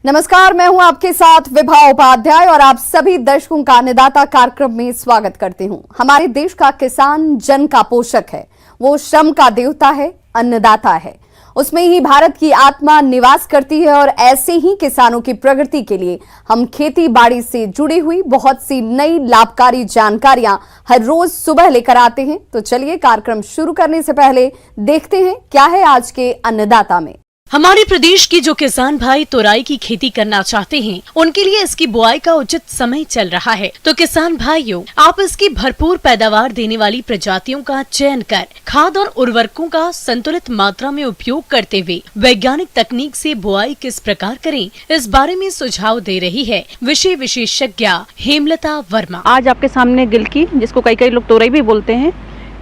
नमस्कार, मैं हूं आपके साथ विभा उपाध्याय और आप सभी दर्शकों का अन्नदाता कार्यक्रम में स्वागत करती हूं। हमारे देश का किसान जन का पोषक है, वो श्रम का देवता है, अन्नदाता है। उसमें ही भारत की आत्मा निवास करती है और ऐसे ही किसानों की प्रगति के लिए हम खेती बाड़ी से जुड़ी हुई बहुत सी नई लाभकारी जानकारियां हर रोज सुबह लेकर आते हैं। तो चलिए कार्यक्रम शुरू करने से पहले देखते हैं क्या है आज के अन्नदाता में। हमारे प्रदेश के जो किसान भाई तोरई की खेती करना चाहते हैं, उनके लिए इसकी बुआई का उचित समय चल रहा है। तो किसान भाइयों, आप इसकी भरपूर पैदावार देने वाली प्रजातियों का चयन कर खाद और उर्वरकों का संतुलित मात्रा में उपयोग करते हुए वैज्ञानिक तकनीक से बुआई किस प्रकार करें, इस बारे में सुझाव दे रही है विषय विशेषज्ञ हेमलता वर्मा। आज आपके सामने गिलकी, जिसको कई लोग तोरई भी बोलते हैं,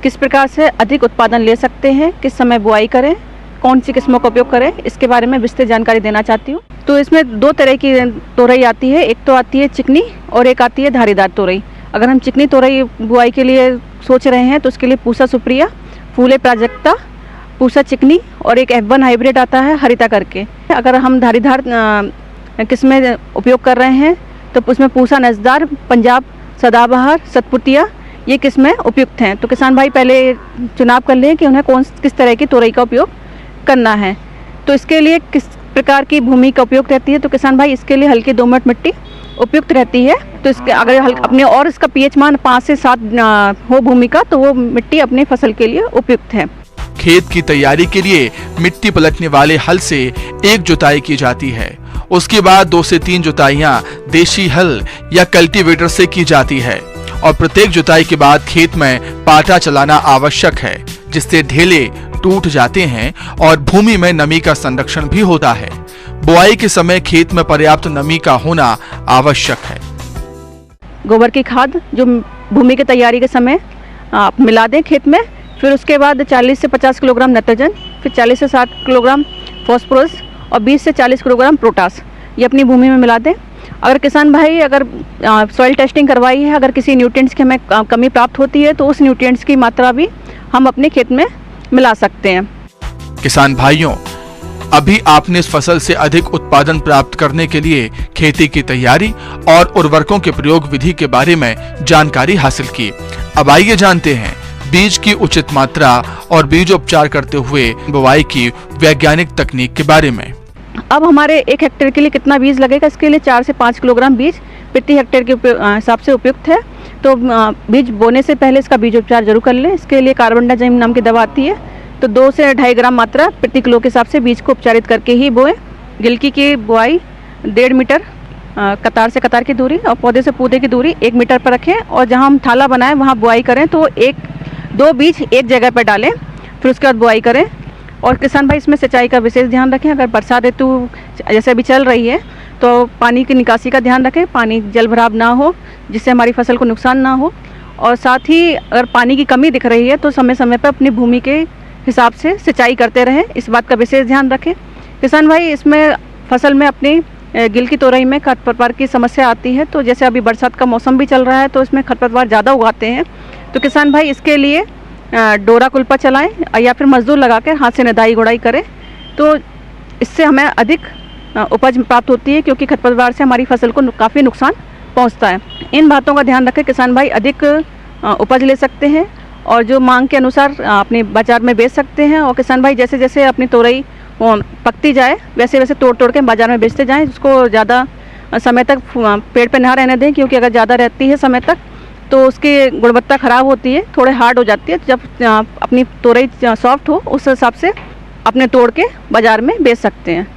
किस प्रकार से अधिक उत्पादन ले सकते हैं, किस समय बुआई करें, कौन सी किस्मों का उपयोग करें, इसके बारे में विस्तृत जानकारी देना चाहती हूँ। तो इसमें दो तरह की तोरई आती है, एक तो आती है चिकनी और एक आती है धारीदार तोरई। अगर हम चिकनी तोरई बुआई के लिए सोच रहे हैं तो उसके लिए पूसा सुप्रिया, फूले प्राजक्ता, पूसा चिकनी और एक F1 हाइब्रिड आता है हरिता करके। अगर हम धारीदार किस्में उपयोग कर रहे हैं तो उसमें पूसा नजदार, पंजाब सदाबहार, सतपुतिया, ये किस्में उपयुक्त हैं। तो किसान भाई पहले चुनाव कर लें कि उन्हें किस तरह की तोरई का उपयोग करना है। तो इसके लिए किस प्रकार की भूमि का उपयोग रहती है, तो किसान भाई इसके लिए हल्की दोमट मिट्टी उपयुक्त रहती है। तो इसके अगर अपने और इसका पीएच मान 5 से 7 हो भूमि का, तो वो मिट्टी अपने फसल के लिए उपयुक्त है। खेत की तैयारी के लिए मिट्टी पलटने वाले हल से एक जुताई की जाती है। उसके बाद 2 से 3 जुताइयां देशी हल या कल्टीवेटर से की जाती है और प्रत्येक जुताई के बाद खेत में पाटा चलाना आवश्यक है, जिससे ढेले टूट जाते हैं और भूमि में नमी का संरक्षण भी होता है। बुआई के समय खेत में पर्याप्त नमी का होना आवश्यक है। गोबर की खाद जो भूमि की तैयारी के समय आप मिला दें खेत में, फिर उसके बाद 40 से 50 किलोग्राम नाइट्रोजन, फिर 40 से 60 किलोग्राम फास्फोरस और 20 से 40 किलोग्राम पोटाश, ये अपनी भूमि में मिला दें। अगर किसान भाई सॉइल टेस्टिंग करवाई है, अगर किसी न्यूट्रिएंट्स की हमें कमी प्राप्त होती है तो उस न्यूट्रिएंट्स की मात्रा भी हम अपने खेत में मिला सकते हैं। किसान भाइयों, अभी आपने इस फसल से अधिक उत्पादन प्राप्त करने के लिए खेती की तैयारी और उर्वरकों के प्रयोग विधि के बारे में जानकारी हासिल की। अब आइए जानते हैं बीज की उचित मात्रा और बीजोपचार करते हुए बुआई की वैज्ञानिक तकनीक के बारे में। अब हमारे 1 हेक्टेयर के लिए कितना बीज लगेगा, इसके लिए 4 से 5 किलोग्राम बीज प्रति हेक्टेयर के हिसाब से उपयुक्त है। तो बीज बोने से पहले इसका बीजोपचार जरूर कर लें। इसके लिए कार्बनडाजिम नाम की दवा आती है, तो 2 से 2.5 ग्राम मात्रा प्रति किलो के हिसाब से बीज को उपचारित करके ही बोएं। गिलकी की बुआई 1.5 मीटर कतार से कतार की दूरी और पौधे से पौधे की दूरी 1 मीटर पर रखें और जहां हम थाला बनाएं वहां बुआई करें तो 1-2 बीज एक जगह पर डालें, फिर उसके बाद बुआई करें। और किसान भाई इसमें सिंचाई का विशेष ध्यान रखें। अगर बरसात ऋतु जैसे अभी चल रही है तो पानी की निकासी का ध्यान रखें, पानी जल भराव ना हो जिससे हमारी फसल को नुकसान ना हो। और साथ ही अगर पानी की कमी दिख रही है तो समय समय पर अपनी भूमि के हिसाब से सिंचाई करते रहें, इस बात का विशेष ध्यान रखें। किसान भाई इसमें फसल में अपनी गिलकी तोरई में खरपतवार की समस्या आती है, तो जैसे अभी बरसात का मौसम भी चल रहा है तो इसमें खरपतवार ज़्यादा उगाते हैं। तो किसान भाई इसके लिए डोरा कुल्पा चलाएं या फिर मजदूर लगाकर हाथ से निदाई गुड़ाई करें, तो इससे हमें अधिक उपज प्राप्त होती है, क्योंकि खरपतवार से हमारी फसल को काफ़ी नुकसान पहुंचता है। इन बातों का ध्यान रखें किसान भाई अधिक उपज ले सकते हैं और जो मांग के अनुसार अपने बाजार में बेच सकते हैं। और किसान भाई जैसे जैसे अपनी तोरई पकती जाए वैसे वैसे तोड़ के बाजार में बेचते जाएं। उसको ज़्यादा समय तक पेड़ पे ना रहने दें, क्योंकि अगर ज़्यादा रहती है समय तक तो उसकी गुणवत्ता ख़राब होती है, थोड़े हार्ड हो जाती है। जब अपनी तोरई सॉफ्ट हो उस हिसाब से अपने तोड़ के बाज़ार में बेच सकते हैं।